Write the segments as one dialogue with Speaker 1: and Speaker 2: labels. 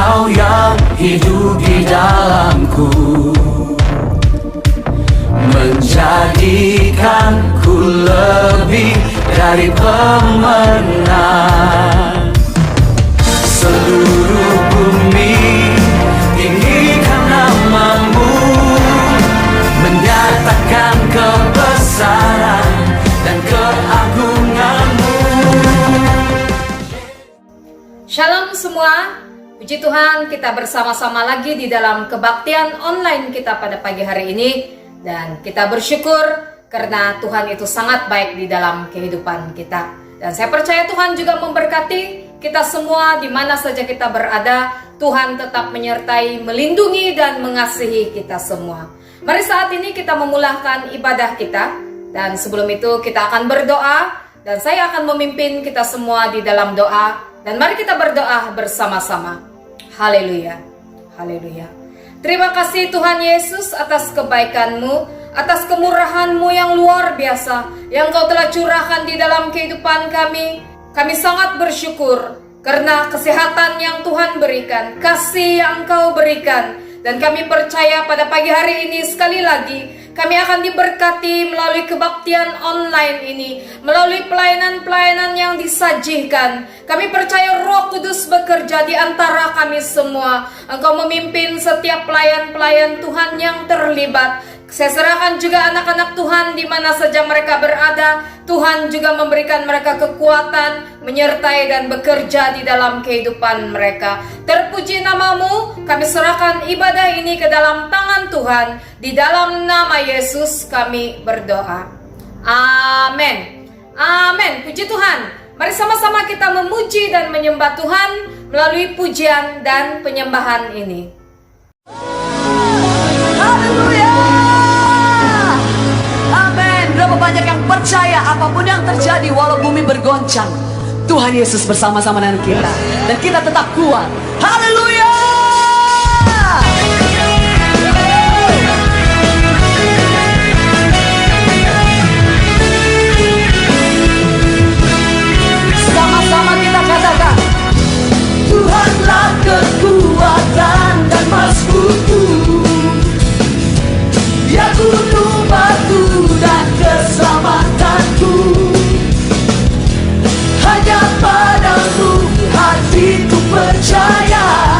Speaker 1: Engkau yang hidup di dalamku, menjadikanku lebih dari pemenang. Seluruh bumi tinggikan namamu, menyatakan kebesaran dan keagunganmu.
Speaker 2: Shalom semua, puji Tuhan kita bersama-sama lagi di dalam kebaktian online kita pada pagi hari ini. Dan kita bersyukur karena Tuhan itu sangat baik di dalam kehidupan kita. Dan saya percaya Tuhan juga memberkati kita semua di mana saja kita berada. Tuhan tetap menyertai, melindungi dan mengasihi kita semua. Mari saat ini kita memulakan ibadah kita. Dan sebelum itu kita akan berdoa. Dan saya akan memimpin kita semua di dalam doa. Dan mari kita berdoa bersama-sama. Haleluya, haleluya. Terima kasih Tuhan Yesus atas kebaikan-Mu, atas kemurahan-Mu yang luar biasa, yang Kau telah curahkan di dalam kehidupan kami. Kami sangat bersyukur karena kesehatan yang Tuhan berikan, kasih yang Kau berikan. Dan kami percaya pada pagi hari ini sekali lagi, kami akan diberkati melalui kebaktian online ini, melalui pelayanan-pelayanan yang disajikan. Kami percaya Roh Kudus bekerja di antara kami semua. Engkau memimpin setiap pelayan-pelayan Tuhan yang terlibat. Saya serahkan juga anak-anak Tuhan di mana saja mereka berada. Tuhan juga memberikan mereka kekuatan, menyertai dan bekerja di dalam kehidupan mereka. Terpuji namamu, kami serahkan ibadah ini ke dalam tangan Tuhan. Di dalam nama Yesus kami berdoa. Amin. Amin. Puji Tuhan. Mari sama-sama kita memuji dan menyembah Tuhan melalui pujian dan penyembahan ini.
Speaker 3: Haleluya. Amin. Berapa banyak yang percaya apapun yang terjadi walau bumi bergoncang, Tuhan Yesus bersama-sama dengan kita dan kita tetap kuat. Haleluya. Sama-sama kita katakan, Tuhanlah kekuatan dan maskutu, ya gunung batu dan keselamatanku. Hanya padamu hatiku percaya.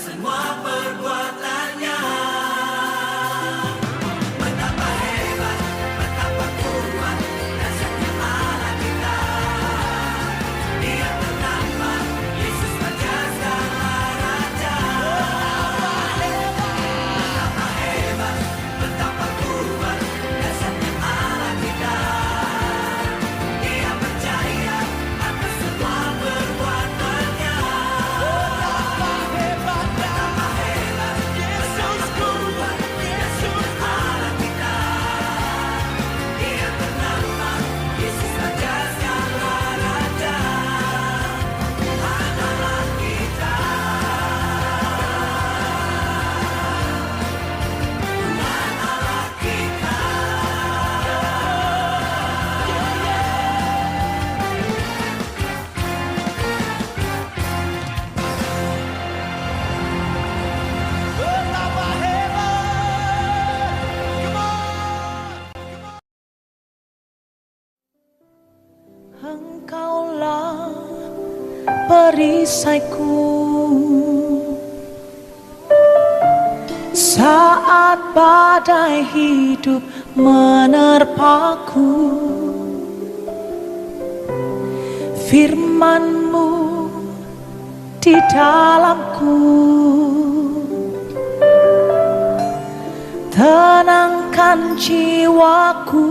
Speaker 1: semua perbuatannya. Betapa hebat, betapa kuat dahsyatnya Allah kita. Dia bernama Yesus Raja segala raja. Betapa hebat, betapa kuat dahsyatnya Allah kita. Dia percaya atas semua perbuatannya. Betapa hebat, Yesus kuat dahsyatnya Allah kita. Dia bernama Yesus Raja segala raja. Allah kita.
Speaker 4: Engkaulah perisaiku saat badai hidup menerpaku. Firman-Mu di dalamku tenangkan jiwaku.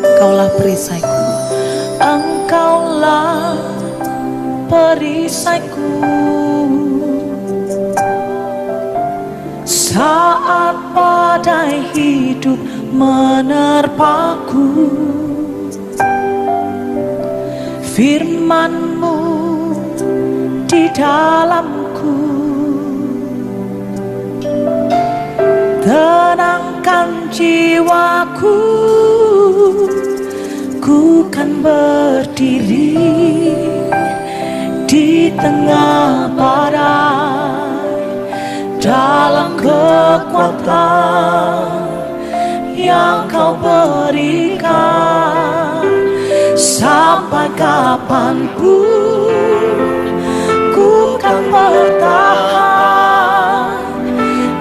Speaker 4: Engkaulah perisaiku, Engkaulah perisaiku saat badai hidup menerpaku. Firman-Mu di dalamku tenangkan jiwaku. Ku kan berdiri di tengah badai dalam kekuatan yang Kau berikan. Sampai kapanpun ku kan bertahan,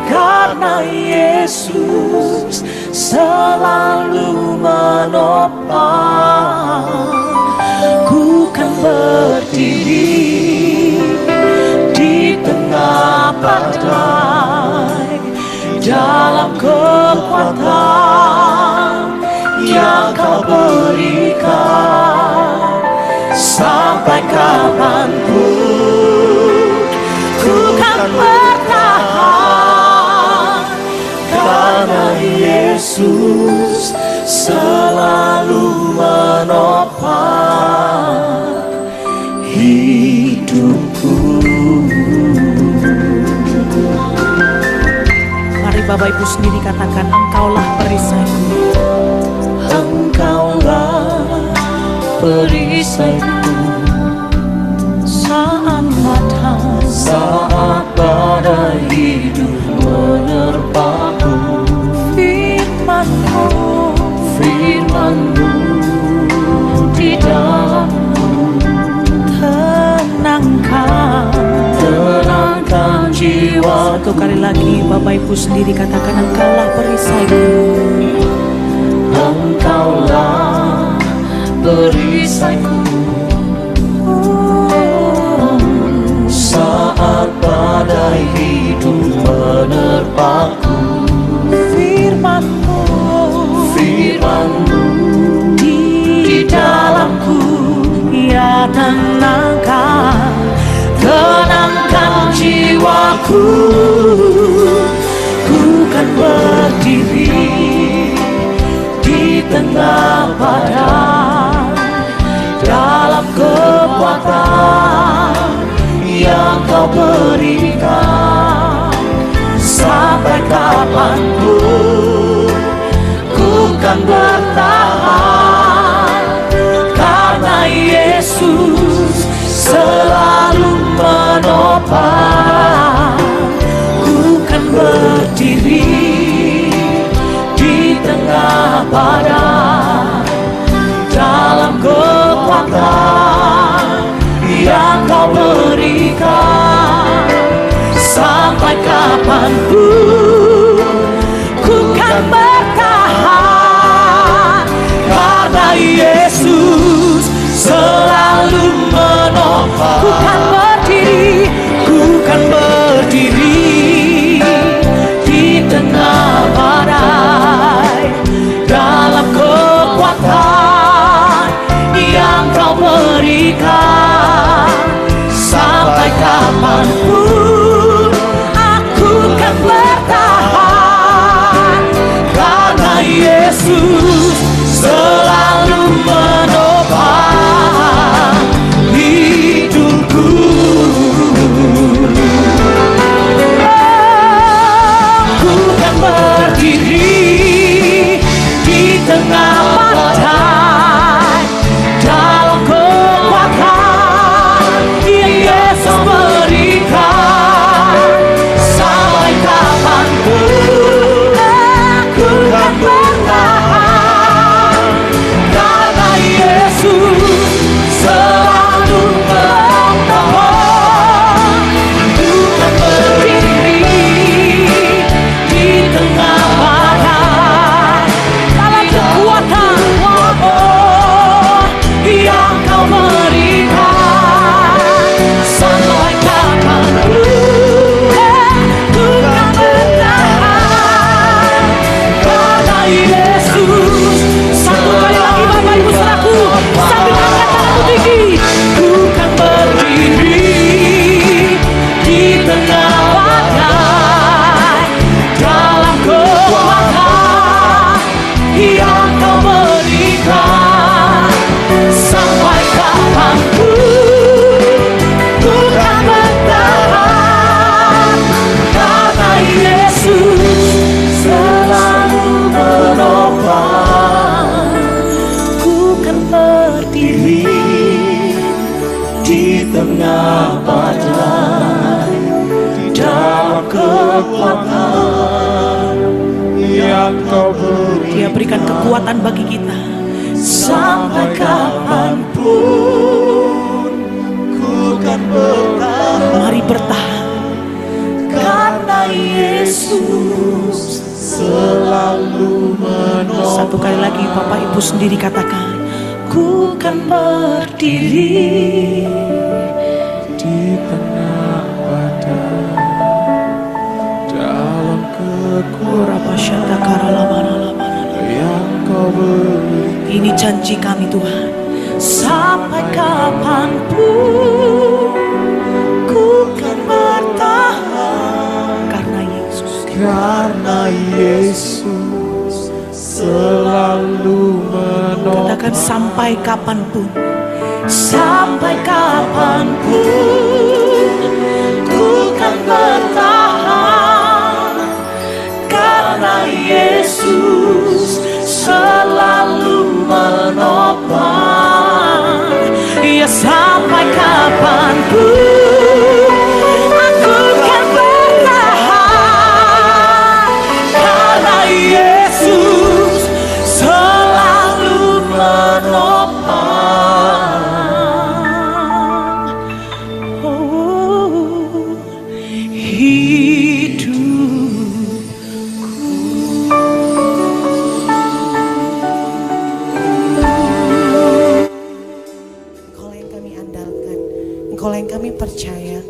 Speaker 4: karena Yesus selalu menopang. Ku kan berdiri di tengah badai dalam kekuatan yang Kau berikan. Sampai kapanpun ku kan bertahan, karena Yesus selalu menopang hidupku. Mari Bapak Ibu sendiri katakan, Engkaulah perisaiku. Engkaulah perisaiku saat badai hidup menerpaku. Firman-Mu di dalamku tenangkan jiwa. Satu kali lagi Bapak Ibu sendiri katakan, Engkaulah perisaiku. Engkaulah perisaiku saat badai hidup menerpaku. Firman-Mu di dalamku, ya tenangkan jiwaku. Ku kan berdiri di tengah badai dalam kekuatan yang Kau berikan. Sampai kapanpun ku kan bertahan, karena Yesus selalu menopang. Ku kan berdiri di tengah badai dalam kekuatan yang Kau beri. kapanpun aku kan bertahan, karena Yesus selalu menopang hidupku. Aku kan berdiri di tengah badai dalam kekuatan yang Yesus berikan. Sampai kapanpun aku kan bertahan, karena Yesus selalu menopang. Aku kan berdiri di tengah badai dalam kekuatan yang Kau berikan. Sampai kapanpun aku kan bertahan, karena Yesus. Satu kali lagi Bapak Ibu Saudaraku, sambil angkat tanganmu tinggi. Ku kan berdiri di tengah badai dalam kekuatan yang Kau berikan. Sampai kapanpun ku kan bertahan, karena Yesus selalu menopang. Ku kan berdiri di tengah badai dalam kekuatan yang Kau beri. Dia berikan kekuatan bagi kita. Sampai kapanpun ku kan bertahan. Mari bertahan, karena Yesus selalu menopang. Satu kali lagi Bapak Ibu sendiri katakan, ku kan berdiri di tengah badai dalam kekuatan yang Kau beri. Ini janji kami Tuhan. Sampai kapanpun ku kan bertahan, karena Yesus selalu menopang. Katakan sampai kapanpun. Sampai kapanpun ku kan bertahan, karena Yesus selalu menopang. Ya sampai kapanpun aku kan bertahan, karena Yesus selalu menopang. Oh,
Speaker 5: Engkaulah yang kami percaya,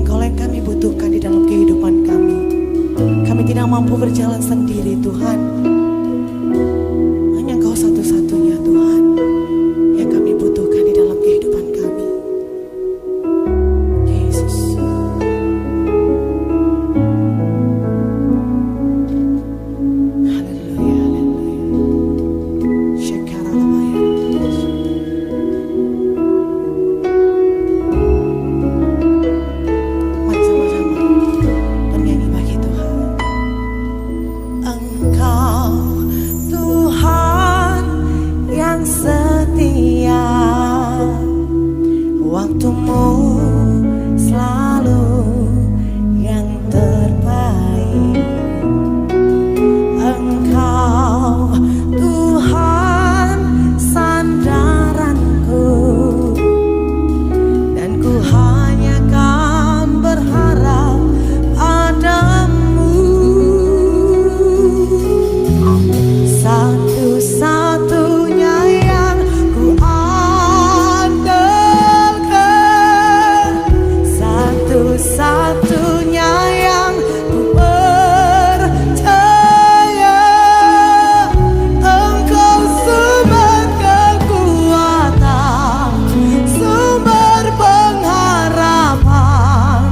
Speaker 5: Engkaulah yang kami butuhkan di dalam kehidupan kami. Kami tidak mampu berjalan sendiri Tuhan. Hanya Engkau satu-satunya Tuhan yang kami butuhkan di dalam kehidupan kami. Yesus. Haleluya, haleluya. Syakaralamaya. Mari sama-sama bernyanyi bagi Tuhan. Engkau Tuhan yang setia, waktumu selalu yang terbaik. Engkau Tuhan sandaranku, dan ku hanya kan berharap padamu. Satu-satunya yang ku andalkan, satu-satunya yang ku percaya. Engkau sumber kekuatan, sumber pengharapan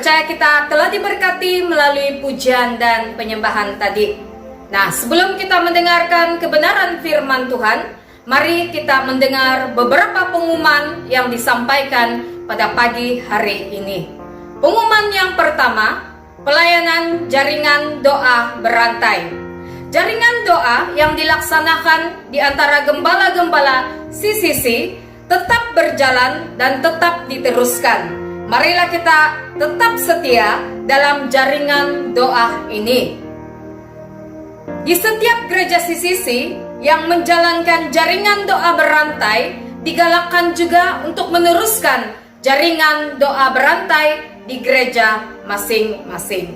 Speaker 2: percaya kita telah diberkati melalui pujian dan penyembahan tadi. Nah, sebelum kita mendengarkan kebenaran firman Tuhan, mari kita mendengar beberapa pengumuman yang disampaikan pada pagi hari ini. Pengumuman yang pertama, pelayanan jaringan doa berantai. Jaringan doa yang dilaksanakan di antara gembala-gembala CCC tetap berjalan dan tetap diteruskan. Marilah kita tetap setia dalam jaringan doa ini. Di setiap gereja CCC yang menjalankan jaringan doa berantai, digalakkan juga untuk meneruskan jaringan doa berantai di gereja masing-masing.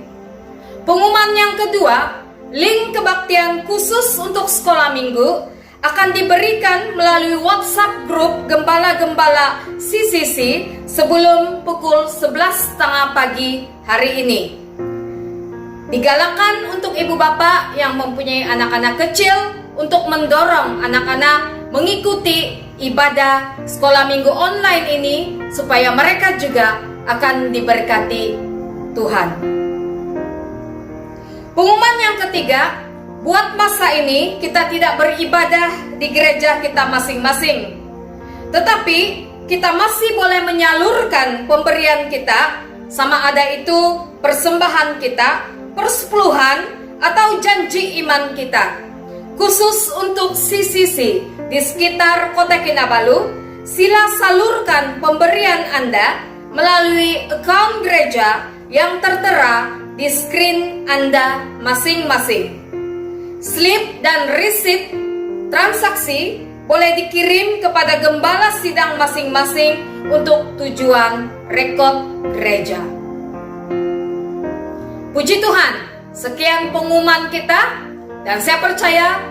Speaker 2: Pengumuman yang kedua, link kebaktian khusus untuk sekolah minggu akan diberikan melalui WhatsApp grup gembala-gembala CCC sebelum pukul 11.30 pagi hari ini. Digalakkan untuk ibu bapak yang mempunyai anak-anak kecil untuk mendorong anak-anak mengikuti ibadah sekolah minggu online ini supaya mereka juga akan diberkati Tuhan. Pengumuman yang ketiga, buat masa ini kita tidak beribadah di gereja kita masing-masing, tetapi kita masih boleh menyalurkan pemberian kita, sama ada itu persembahan kita, persepuluhan, atau janji iman kita. Khusus untuk CCC di sekitar Kota Kinabalu, sila salurkan pemberian Anda melalui akun gereja yang tertera di screen Anda masing-masing. Slip dan resit transaksi boleh dikirim kepada gembala sidang masing-masing untuk tujuan rekod gereja. Puji Tuhan, sekian pengumuman kita, dan saya percaya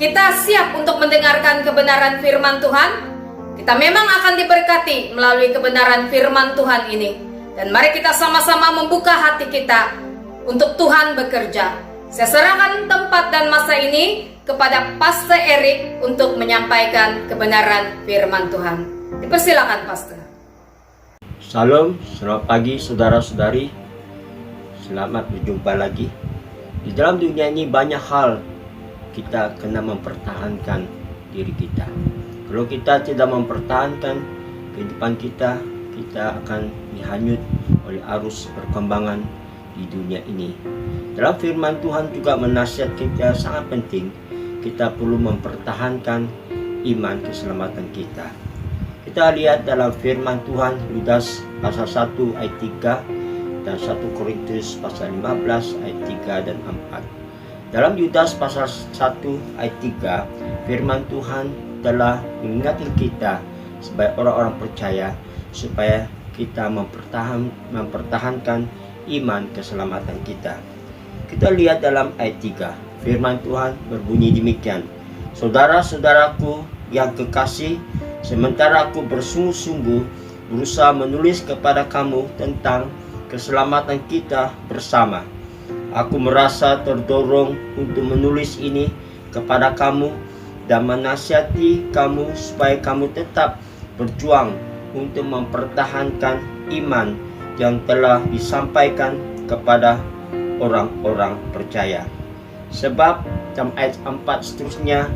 Speaker 2: kita siap untuk mendengarkan kebenaran firman Tuhan. Kita memang akan diberkati melalui kebenaran firman Tuhan ini. Dan mari kita sama-sama membuka hati kita untuk Tuhan bekerja. Saya serahkan tempat dan masa ini kepada Pastor Erik untuk menyampaikan kebenaran firman Tuhan. Dipersilakan Pastor.
Speaker 6: Salam, selamat pagi saudara-saudari. Selamat berjumpa lagi. Di dalam dunia ini banyak hal kita kena mempertahankan diri kita. Kalau kita tidak mempertahankan kehidupan kita, kita akan dihanyut oleh arus perkembangan di dunia ini. Dalam firman Tuhan juga menasihat kita sangat penting, kita perlu mempertahankan iman keselamatan kita. Kita lihat dalam firman Tuhan Yudas pasal 1 ayat 3 dan 1 Korintus pasal 15 ayat 3 dan 4. Dalam Yudas pasal 1 ayat 3, firman Tuhan telah mengingatkan kita sebagai orang-orang percaya supaya kita mempertahankan iman keselamatan kita. Kita lihat dalam ayat 3, firman Tuhan berbunyi demikian. Saudara-saudaraku yang kekasih, sementara aku bersungguh-sungguh berusaha menulis kepada kamu tentang keselamatan kita bersama, aku merasa terdorong untuk menulis ini kepada kamu dan menasihati kamu supaya kamu tetap berjuang untuk mempertahankan iman yang telah disampaikan kepada orang-orang percaya. Sebab dalam ayat 4 seterusnya,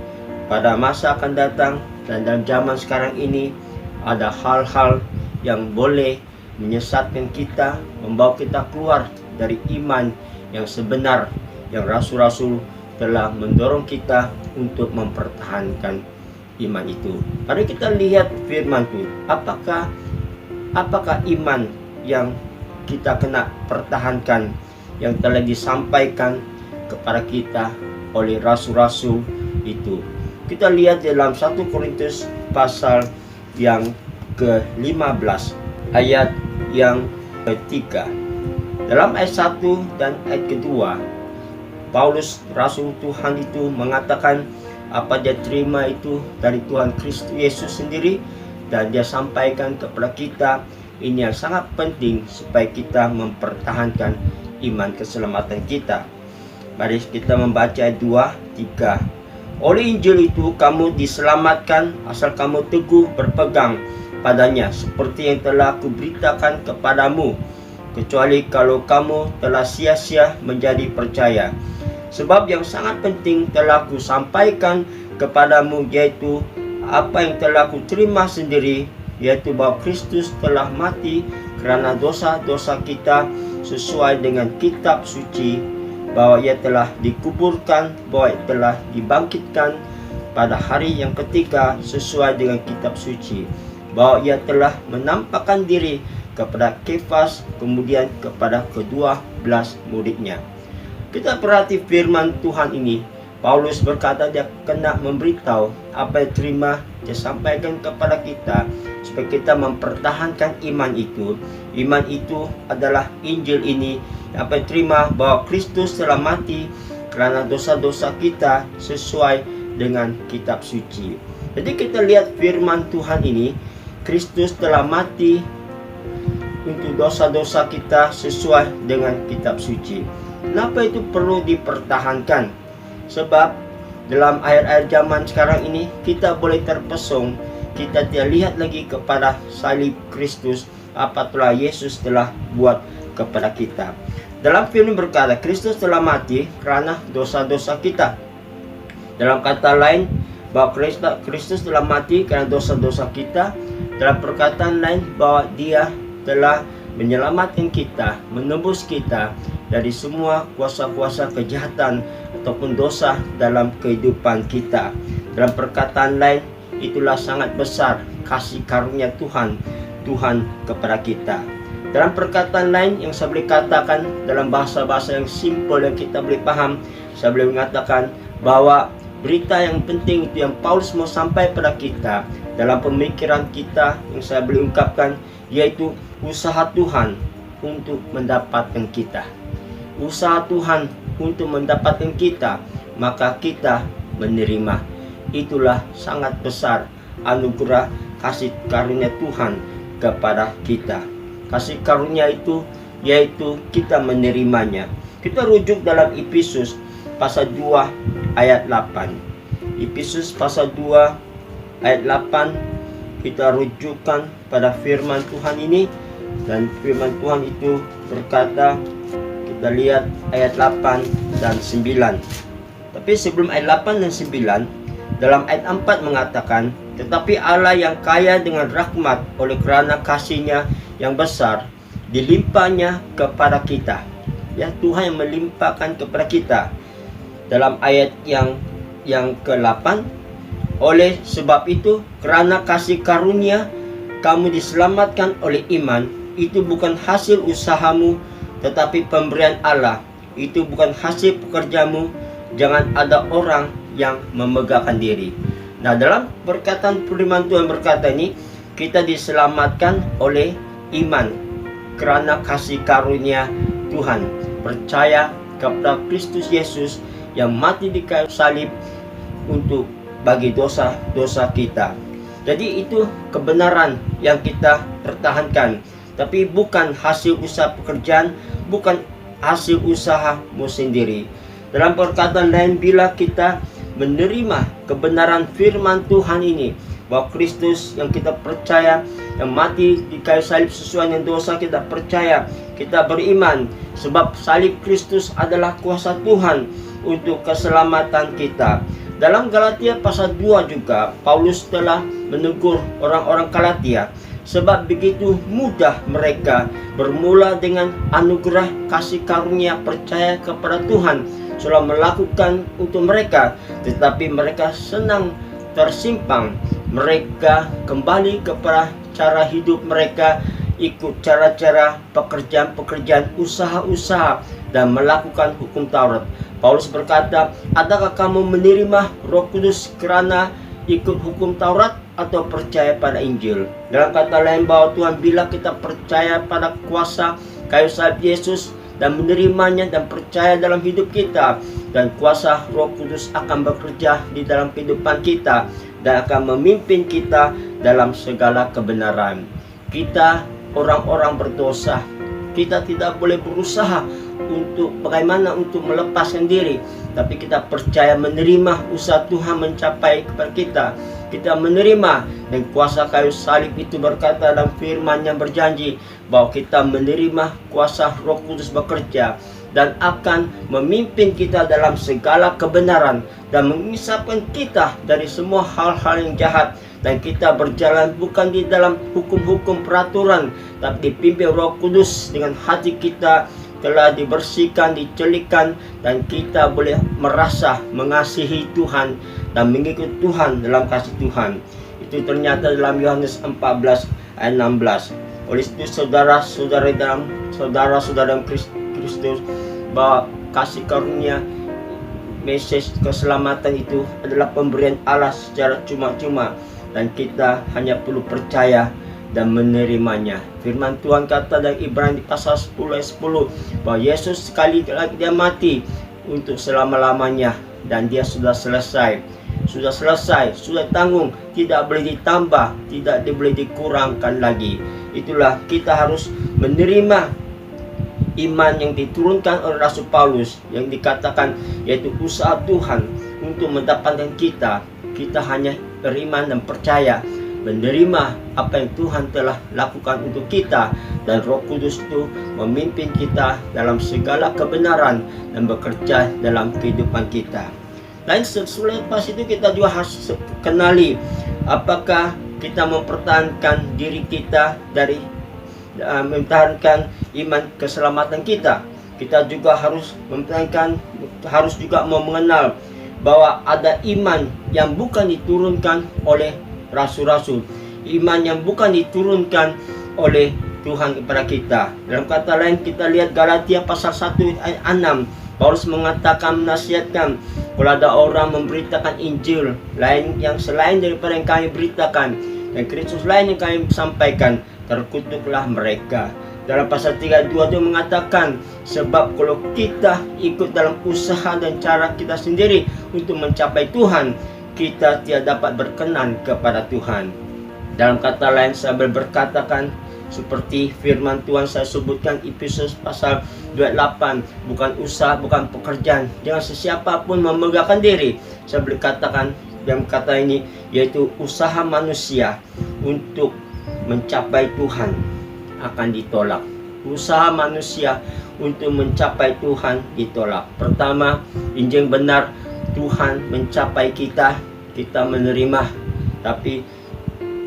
Speaker 6: pada masa akan datang dan dalam zaman sekarang ini ada hal-hal yang boleh menyesatkan kita, membawa kita keluar dari iman yang sebenar, yang rasul-rasul telah mendorong kita untuk mempertahankan iman itu. Mari kita lihat firman Tuhan. Apakah iman yang kita kena pertahankan yang telah disampaikan kepada kita oleh rasul-rasul itu? Kita lihat dalam 1 Korintus pasal yang ke-15 ayat yang ketiga. Dalam ayat 1 dan ayat kedua, Paulus rasul Tuhan itu mengatakan apa dia terima itu dari Tuhan Kristus Yesus sendiri, dan dia sampaikan kepada kita. Ini yang sangat penting supaya kita mempertahankan iman keselamatan kita. Mari kita membaca ayat 2, 3. Oleh Injil itu kamu diselamatkan asal kamu teguh berpegang padanya, seperti yang telah aku beritakan kepadamu. kecuali kalau kamu telah sia-sia menjadi percaya. Sebab yang sangat penting telah kusampaikan kepadamu, yaitu apa yang telah kuterima sendiri, yaitu bahwa Kristus telah mati karena dosa-dosa kita sesuai dengan kitab suci, bahwa ia telah dikuburkan, bahwa ia telah dibangkitkan pada hari yang ketiga sesuai dengan kitab suci, bahwa ia telah menampakkan diri kepada Kefas, kemudian kepada ke-12 muridnya. Kita perhati firman Tuhan ini. Paulus berkata dia kena memberitahu apa yang terima, dia sampaikan kepada kita supaya kita mempertahankan iman itu. Iman itu adalah Injil ini, apa yang terima bahwa Kristus telah mati karena dosa-dosa kita sesuai dengan kitab suci. Jadi kita lihat firman Tuhan ini, Kristus telah mati untuk dosa-dosa kita sesuai dengan kitab suci. Kenapa itu perlu dipertahankan? Sebab dalam ayat-ayat zaman sekarang ini kita boleh terpesong, kita tidak lihat lagi kepada salib Kristus, apa telah Yesus telah buat kepada kita. Dalam firman berkata Kristus telah mati karena dosa-dosa kita. Dalam kata lain, bahwa Kristus telah mati karena dosa-dosa kita. Dalam perkataan lain, bahwa dia telah menyelamatkan kita, menebus kita dari semua kuasa-kuasa kejahatan ataupun dosa dalam kehidupan kita. Dalam perkataan lain, itulah sangat besar kasih karunia Tuhan kepada kita. Dalam perkataan lain yang saya boleh katakan dalam bahasa-bahasa yang simpel yang kita boleh paham, saya boleh mengatakan bahwa berita yang penting itu yang Paulus mau sampai pada kita dalam pemikiran kita, yang saya boleh ungkapkan, yaitu usaha Tuhan untuk mendapatkan kita. Usaha Tuhan untuk mendapatkan kita, maka kita menerima. Itulah sangat besar anugerah kasih karunia Tuhan kepada kita. Kasih karunia itu yaitu kita menerimanya. Kita rujuk dalam Efesus pasal 2 ayat 8. Efesus pasal 2 ayat 8, kita rujukkan pada firman Tuhan ini, dan firman Tuhan itu berkata, kita lihat ayat 8 dan 9. Tapi sebelum ayat 8 dan 9, dalam ayat 4 mengatakan, tetapi Allah yang kaya dengan rahmat oleh kerana kasih-Nya yang besar, dilimpahnya kepada kita. Ya, Tuhan yang melimpahkan kepada kita. Dalam ayat yang ke-8, oleh sebab itu, kerana kasih karunia, kamu diselamatkan oleh iman. Itu bukan hasil usahamu, tetapi pemberian Allah. Itu bukan hasil pekerjamu. Jangan ada orang yang memegahkan diri. Nah, dalam perkataan firman Tuhan berkata ini, kita diselamatkan oleh iman kerana kasih karunia Tuhan. Percaya kepada Kristus Yesus yang mati di kayu salib untuk bagi dosa-dosa kita. Jadi itu kebenaran yang kita pertahankan, tapi bukan hasil usaha pekerjaan, bukan hasil usahamu sendiri. Dalam perkataan lain, bila kita menerima kebenaran firman Tuhan ini, bahwa Kristus yang kita percaya, yang mati di kayu salib sesuai dengan dosa kita percaya, kita beriman, sebab salib Kristus adalah kuasa Tuhan untuk keselamatan kita. Dalam Galatia pasal 2 juga, Paulus telah menegur orang-orang Galatia, sebab begitu mudah mereka bermula dengan anugerah kasih karunia percaya kepada Tuhan, sudah melakukan untuk mereka, tetapi mereka senang tersimpang. Mereka kembali kepada cara hidup mereka, ikut cara-cara pekerjaan-pekerjaan, usaha-usaha, dan melakukan hukum Taurat. Paulus berkata, adakah kamu menerima Roh Kudus kerana ikut hukum Taurat atau percaya pada Injil? Dalam kata lain, bahwa Tuhan bila kita percaya pada kuasa kayu salib Yesus dan menerimanya dan percaya dalam hidup kita, dan kuasa Roh Kudus akan bekerja di dalam kehidupan kita dan akan memimpin kita dalam segala kebenaran. Kita orang-orang berdosa, kita tidak boleh berusaha untuk bagaimana untuk melepaskan diri, tapi kita percaya menerima usaha Tuhan mencapai kepada kita. kita menerima. Dan kuasa kayu salib itu berkata dalam firman yang berjanji bahwa kita menerima kuasa Roh Kudus bekerja dan akan memimpin kita dalam segala kebenaran dan mengisapkan kita dari semua hal-hal yang jahat. Dan kita berjalan bukan di dalam hukum-hukum peraturan, tapi dipimpin Roh Kudus dengan hati kita telah dibersihkan, dicelikan, dan kita boleh merasa mengasihi Tuhan dan mengikut Tuhan dalam kasih Tuhan. Itu ternyata dalam Yohanes 14 ayat 16. Oleh itu saudara-saudara dalam Kristus, bahwa kasih karunia message keselamatan itu adalah pemberian Allah secara cuma-cuma, dan kita hanya perlu percaya dan menerimanya. Firman Tuhan kata dalam Ibrani pasal 10 ayat 10 bahwa Yesus sekali lagi dia mati untuk selama-lamanya, dan dia sudah selesai, sudah tanggung, tidak boleh ditambah, tidak boleh dikurangkan lagi. Itulah kita harus menerima iman yang diturunkan oleh Rasul Paulus, yang dikatakan yaitu usaha Tuhan untuk mendapatkan kita hanya beriman dan percaya, menerima apa yang Tuhan telah lakukan untuk kita, dan Roh Kudus itu memimpin kita dalam segala kebenaran dan bekerja dalam kehidupan kita. Dan selepas itu kita juga harus kenali apakah kita mempertahankan diri kita dari mempertahankan iman keselamatan kita. Kita juga harus mempertahankan, harus juga mengenal bahwa ada iman yang bukan diturunkan oleh rasul-rasul, iman yang bukan diturunkan oleh Tuhan kepada kita. Dalam kata lain, kita lihat Galatia pasal 1 ayat 6, Paulus mengatakan, menasihatkan, kalau ada orang memberitakan Injil lain yang selain daripada yang kami beritakan, dan Kristus lain yang kami sampaikan, terkutuklah mereka. Dalam pasal 32 itu mengatakan, sebab kalau kita ikut dalam usaha dan cara kita sendiri untuk mencapai Tuhan, kita tidak dapat berkenan kepada Tuhan. Dalam kata lain, saya berkatakan seperti firman Tuhan saya sebutkan Efesus pasal 28, bukan usaha, bukan pekerjaan, jangan sesiapa pun memegahkan diri. Saya berkatakan dalam kata ini, yaitu usaha manusia untuk mencapai Tuhan akan ditolak. Usaha manusia untuk mencapai Tuhan ditolak. Pertama, Injil benar, Tuhan mencapai kita, kita menerima. Tapi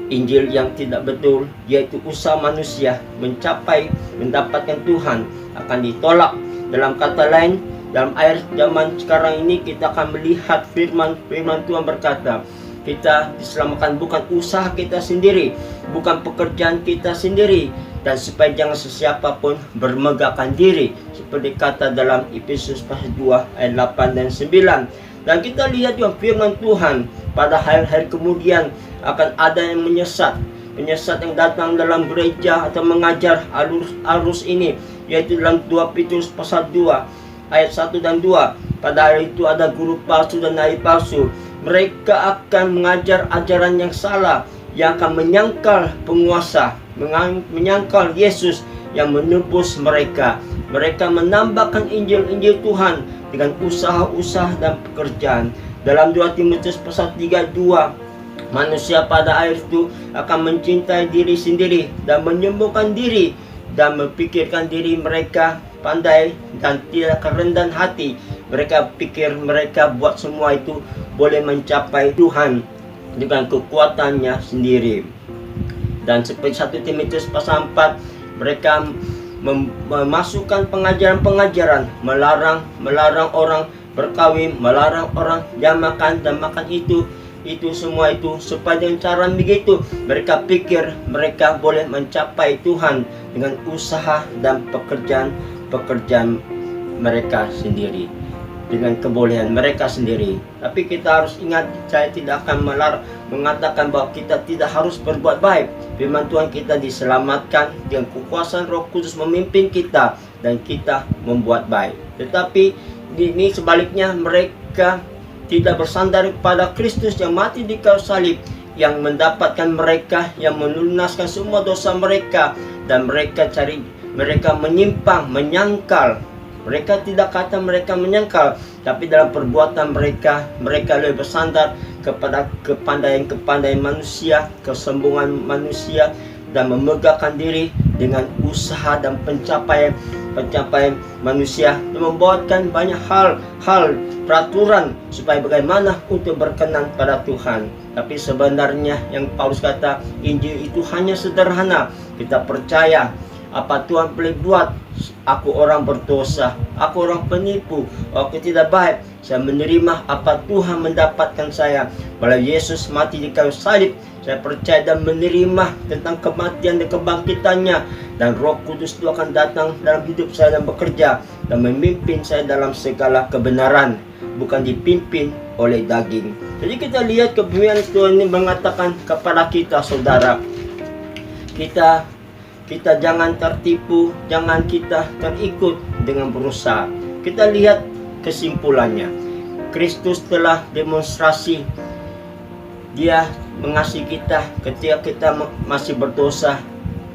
Speaker 6: Injil yang tidak betul, yaitu usaha manusia mencapai, mendapatkan Tuhan, akan ditolak. Dalam kata lain, dalam akhir zaman sekarang ini kita akan melihat firman Tuhan berkata, kita diselamatkan bukan usaha kita sendiri, bukan pekerjaan kita sendiri, dan supaya jangan sesiapa pun bermegahkan diri, seperti kata dalam Efesus pasal 2 ayat 8 dan 9. Dan kita lihat juga firman Tuhan, pada hari-hari kemudian akan ada yang menyesat yang datang dalam gereja atau mengajar arus ini, yaitu dalam 2 Petrus pasal 2 ayat 1 dan 2. Pada hari itu ada guru palsu dan nabi palsu. Mereka akan mengajar ajaran yang salah, yang akan menyangkal penguasa, menyangkal Yesus yang menebus mereka. Mereka menambahkan Injil Tuhan dengan usaha-usaha dan pekerjaan. Dalam 2 Timotius pasal 3:2, manusia pada akhir itu akan mencintai diri sendiri dan menyembuhkan diri dan memikirkan diri mereka pandai dan tidak kerendahan hati. Mereka pikir mereka buat semua itu boleh mencapai Tuhan dengan kekuatannya sendiri. Dan seperti 1 Timotius pasal 4, mereka memasukkan pengajaran-pengajaran melarang orang berkawin, melarang orang jam makan dan makan itu semua itu, supaya dengan cara begitu mereka pikir mereka boleh mencapai Tuhan dengan usaha dan pekerjaan mereka sendiri, dengan kebolehan mereka sendiri. Tapi kita harus ingat, saya tidak akan mengatakan bahwa kita tidak harus berbuat baik. Firman Tuhan, kita diselamatkan dengan kekuasaan Roh Kudus memimpin kita dan kita membuat baik. Tetapi ini sebaliknya, mereka tidak bersandar pada Kristus yang mati di kayu salib, yang mendapatkan mereka, yang melunaskan semua dosa mereka, dan mereka menyimpang, menyangkal. Mereka tidak kata mereka menyangkal, tapi dalam perbuatan mereka lebih bersandar kepada kepandaian manusia, kesombongan manusia, dan memegahkan diri dengan usaha dan pencapaian manusia, yang membuatkan banyak hal peraturan supaya bagaimana untuk berkenan pada Tuhan. Tapi sebenarnya yang Paulus kata, Injil itu hanya sederhana. Kita percaya apa Tuhan boleh buat. Aku orang berdosa, aku orang penipu, aku tidak baik. Saya menerima apa Tuhan mendapatkan saya melalui Yesus mati di kayu salib. Saya percaya dan menerima tentang kematian dan kebangkitannya, dan Roh Kudus itu akan datang dalam hidup saya dan bekerja dan memimpin saya dalam segala kebenaran, bukan dipimpin oleh daging. Jadi kita lihat kebimbangan Tuhan ini mengatakan kepada kita, saudara, kita jangan tertipu, jangan kita terikut dengan berusaha. Kita lihat kesimpulannya. Kristus telah demonstrasi Dia mengasihi kita ketika kita masih berdosa.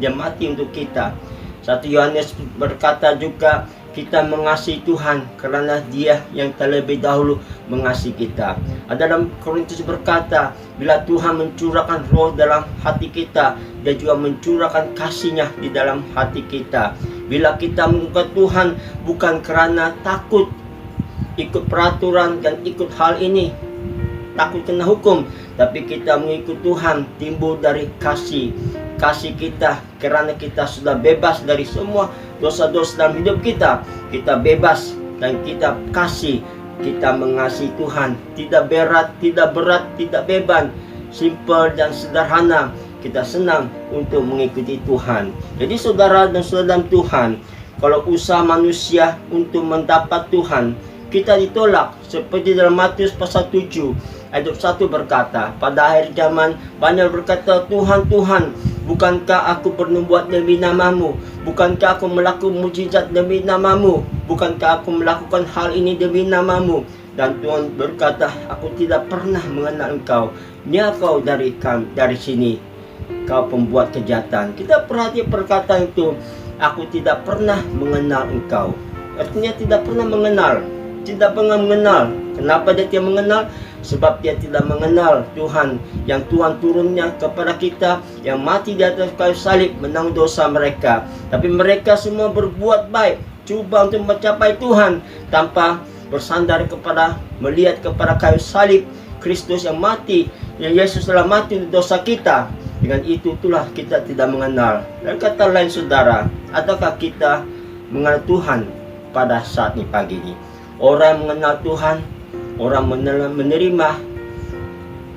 Speaker 6: Dia mati untuk kita. 1 Yohanes berkata juga, kita mengasihi Tuhan karena Dia yang terlebih dahulu mengasihi kita. Ada dalam Korintus berkata, bila Tuhan mencurahkan roh dalam hati kita, Dia juga mencurahkan kasih-Nya di dalam hati kita. Bila kita mengikut Tuhan bukan karena takut ikut peraturan dan ikut hal ini, takut kena hukum, tapi kita mengikut Tuhan timbul dari kasih kita, karena kita sudah bebas dari semua dosa-dosa dalam hidup kita. Kita bebas dan kita kasih, kita mengasihi Tuhan, tidak berat, tidak beban, simple dan sederhana. Kita senang untuk mengikuti Tuhan. Jadi saudara dan saudara dalam Tuhan, kalau usaha manusia untuk mendapat Tuhan, kita ditolak. Seperti dalam Matius pasal 7 ayat 1 berkata, pada akhir zaman banyak berkata, Tuhan, Tuhan, bukankah aku bernubuat demi namamu? Bukankah aku melakukan mujizat demi namamu? Bukankah aku melakukan hal ini demi namamu? Dan Tuhan berkata, aku tidak pernah mengenal engkau. Nia kau dari sini, kau pembuat kejahatan. Kita perhati perkataan itu, aku tidak pernah mengenal engkau. Artinya tidak pernah mengenal. Tidak pernah mengenal. Kenapa dia tidak mengenal? Sebab dia tidak mengenal Tuhan, yang Tuhan turunnya kepada kita, yang mati di atas kayu salib menanggung dosa mereka. Tapi mereka semua berbuat baik, coba untuk mencapai Tuhan tanpa bersandar kepada, melihat kepada kayu salib Kristus yang mati, yang Yesus telah mati untuk dosa kita. Dengan itulah kita tidak mengenal. Dan kata lain saudara, adakah kita mengenal Tuhan pada saat ini pagi ini? Orang yang mengenal Tuhan, orang menerima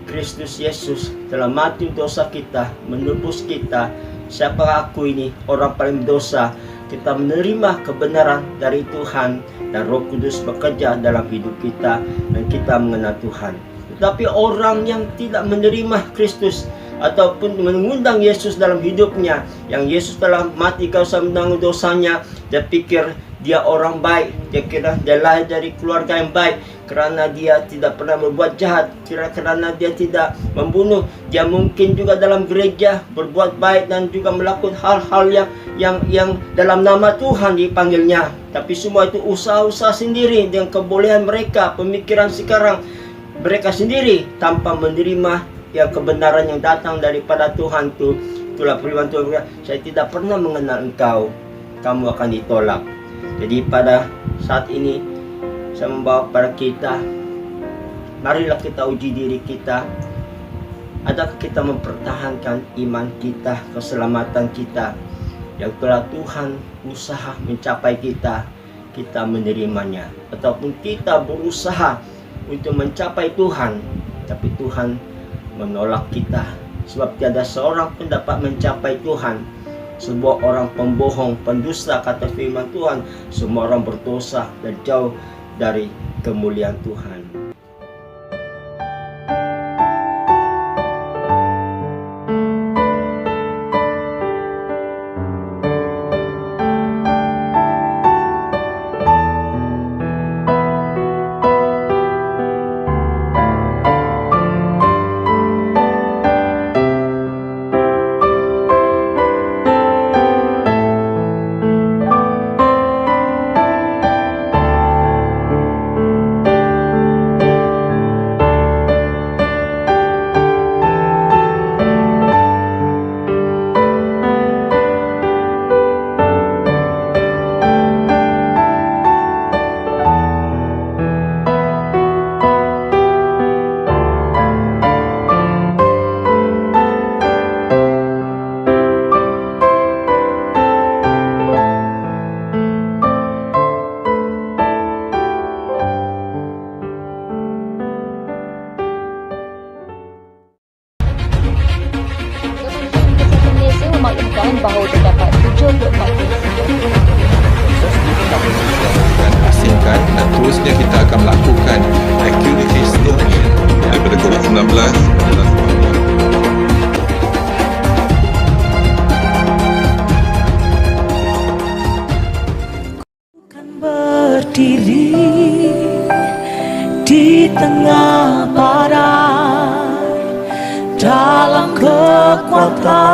Speaker 6: Kristus Yesus telah mati dosa kita, menebus kita. Siapa aku ini? Orang paling dosa. Kita menerima kebenaran dari Tuhan dan Roh Kudus bekerja dalam hidup kita dan kita mengenal Tuhan. Tetapi orang yang tidak menerima Kristus ataupun mengundang Yesus dalam hidupnya, yang Yesus telah mati karena menanggung dosanya, dia pikir dia orang baik, dia kira dia lahir dari keluarga yang baik karena dia tidak pernah berbuat jahat, karena dia tidak membunuh. Dia mungkin juga dalam gereja berbuat baik dan juga melakukan hal-hal yang dalam nama Tuhan dipanggilnya. Tapi semua itu usaha-usaha sendiri dengan kebolehan mereka, pemikiran sekarang mereka sendiri tanpa menerima yang kebenaran yang datang daripada Tuhan itu. Itulah firman Tuhan, saya tidak pernah mengenal engkau, kamu akan ditolak. Jadi pada saat ini saya membawa kepada kita, marilah kita uji diri kita. Adakah kita mempertahankan iman kita, keselamatan kita yang telah Tuhan usaha mencapai kita menerimanya, ataupun kita berusaha untuk mencapai Tuhan, tapi Tuhan menolak kita. Sebab tiada seorang pun dapat mencapai Tuhan. Sebuah orang pembohong, pendusta, kata firman Tuhan, semua orang berdosa dan jauh dari kemuliaan Tuhan.
Speaker 7: bahu terdapat 7 tempat
Speaker 8: akan asingkan dan terusnya kita akan melakukan activities daripada COVID-19 adalah
Speaker 4: berdiri di tengah badai dalam kekuatan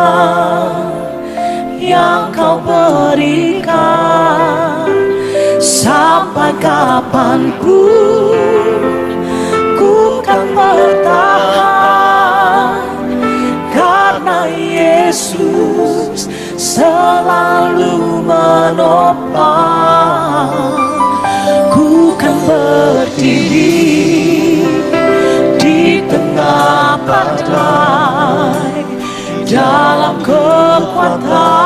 Speaker 4: yang kau berikan sampai kapanpun ku kan bertahan karena Yesus selalu menopang. Ku kan berdiri di tengah badai dalam kekuatan